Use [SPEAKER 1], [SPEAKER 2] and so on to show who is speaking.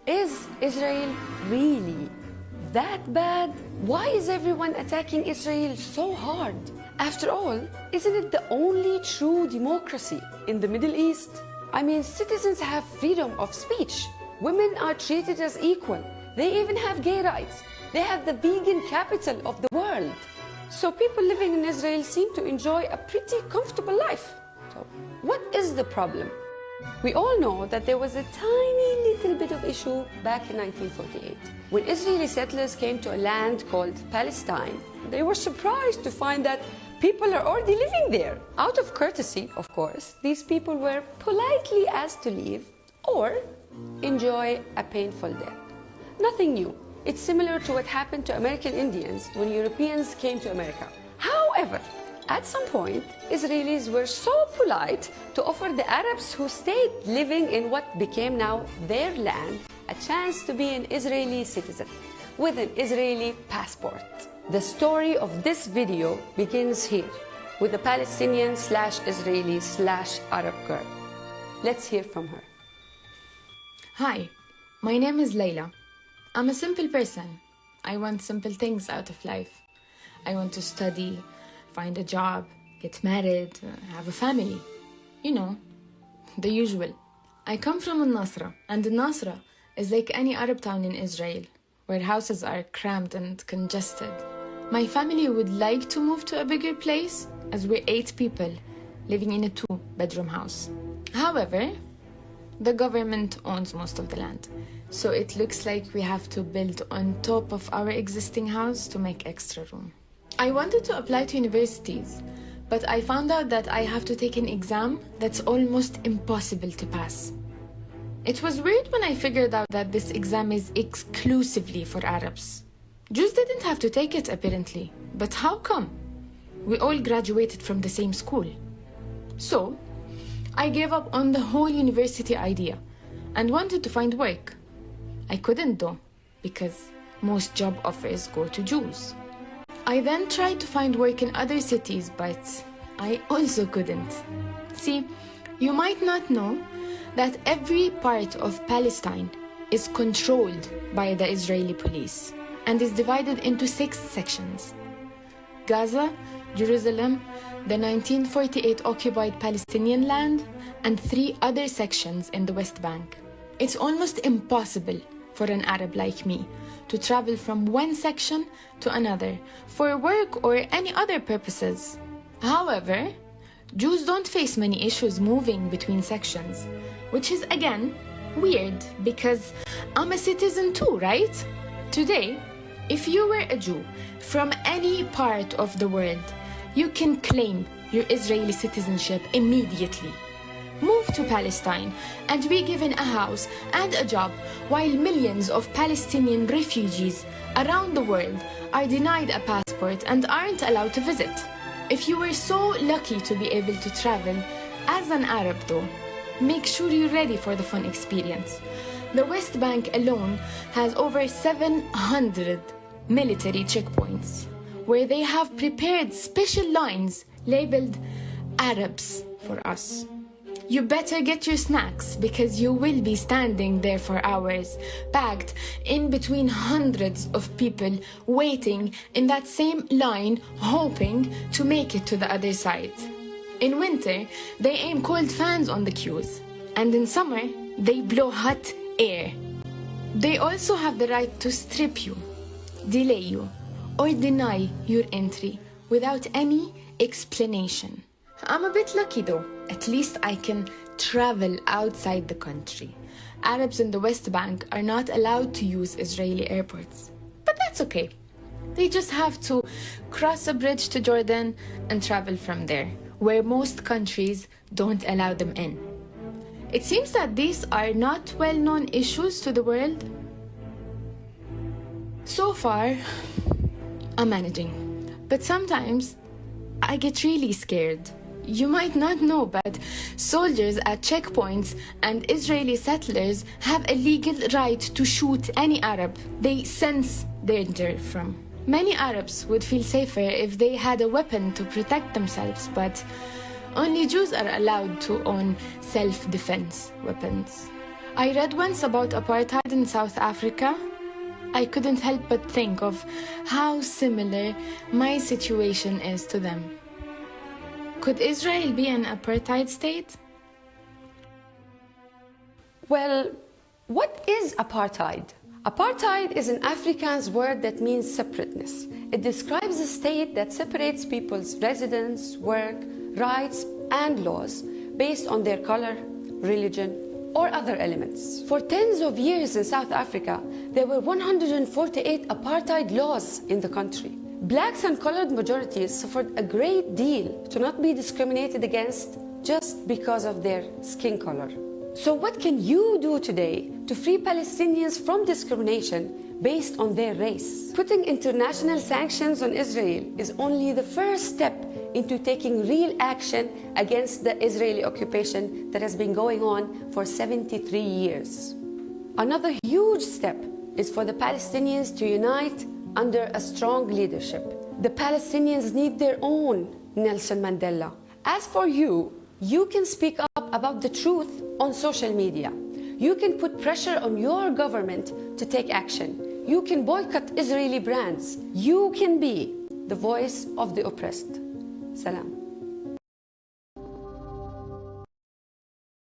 [SPEAKER 1] Is Israel really that bad? Why is everyone attacking Israel so hard? After all, isn't it the only true democracy in the Middle East? I mean, citizens have freedom of speech. Women are treated as equal. They even have gay rights. They have the vegan capital of the world. So people living in Israel seem to enjoy a pretty comfortable life. So what is the problem? We all know that there was a tiny little bit of issue back in 1948. When Israeli settlers came to a land called Palestine, they were surprised to find that people are already living there. Out of courtesy, of course, these people were politely asked to leave or enjoy a painful death. Nothing new. It's similar to what happened to American Indians when Europeans came to America. However, at some point, Israelis were so polite to offer the Arabs who stayed living in what became now their land a chance to be an Israeli citizen with an Israeli passport. The story of this video begins here with a Palestinian/Israeli/Arab girl. Let's hear from her.
[SPEAKER 2] Hi, my name is Layla. I'm a simple person. I want simple things out of life. I want to study, find a job, get married, have a family. You know, the usual. I come from Al-Nasra, and Al-Nasra is like any Arab town in Israel, where houses are cramped and congested. My family would like to move to a bigger place, as we're 8 people living in a 2-bedroom house. However, the government owns most of the land, so it looks like we have to build on top of our existing house to make extra room. I wanted to apply to universities, but I found out that I have to take an exam that's almost impossible to pass. It was weird when I figured out that this exam is exclusively for Arabs. Jews didn't have to take it, apparently. But how come? We all graduated from the same school. So, I gave up on the whole university idea and wanted to find work. I couldn't though, because most job offers go to Jews. I then tried to find work in other cities, but I also couldn't. See, you might not know that every part of Palestine is controlled by the Israeli police and is divided into 6 sections: Gaza, Jerusalem, the 1948 occupied Palestinian land, and 3 other sections in the West Bank. It's almost impossible for an Arab like me to travel from one section to another for work or any other purposes. However, Jews don't face many issues moving between sections, which is again weird because I'm a citizen too, right? Today, if you were a Jew from any part of the world, you can claim your Israeli citizenship immediately. Move to Palestine and be given a house and a job, while millions of Palestinian refugees around the world are denied a passport and aren't allowed to visit. If you were so lucky to be able to travel as an Arab though, make sure you're ready for the fun experience. The West Bank alone has over 700 military checkpoints, where they have prepared special lines labeled Arabs for us. You better get your snacks, because you will be standing there for hours, packed in between hundreds of people waiting in that same line, hoping to make it to the other side. In winter, they aim cold fans on the queues, and in summer, they blow hot air. They also have the right to strip you, delay you, or deny your entry without any explanation. I'm a bit lucky though. At least I can travel outside the country. Arabs in the West Bank are not allowed to use Israeli airports. But that's okay. They just have to cross a bridge to Jordan and travel from there, where most countries don't allow them in. It seems that these are not well-known issues to the world. So far, I'm managing. But sometimes I get really scared. You might not know, but soldiers at checkpoints and Israeli settlers have a legal right to shoot any Arab they sense danger from. Many Arabs would feel safer if they had a weapon to protect themselves, but only Jews are allowed to own self-defense weapons. I read once about apartheid in South Africa. I couldn't help but think of how similar my situation is to them. Could Israel be an apartheid state?
[SPEAKER 1] Well, what is apartheid? Apartheid is an Afrikaans word that means separateness. It describes a state that separates people's residence, work, rights, and laws based on their color, religion, or other elements. For tens of years in South Africa, there were 148 apartheid laws in the country. Blacks and colored majorities suffered a great deal to not be discriminated against just because of their skin color. So what can you do today to free Palestinians from discrimination based on their race? Putting international sanctions on Israel is only the first step into taking real action against the Israeli occupation that has been going on for 73 years. Another huge step is for the Palestinians to unite under a strong leadership. The Palestinians need their own Nelson Mandela. As for you, you can speak up about the truth on social media. You can put pressure on your government to take action. You can boycott Israeli brands. You can be the voice of the oppressed. Salam.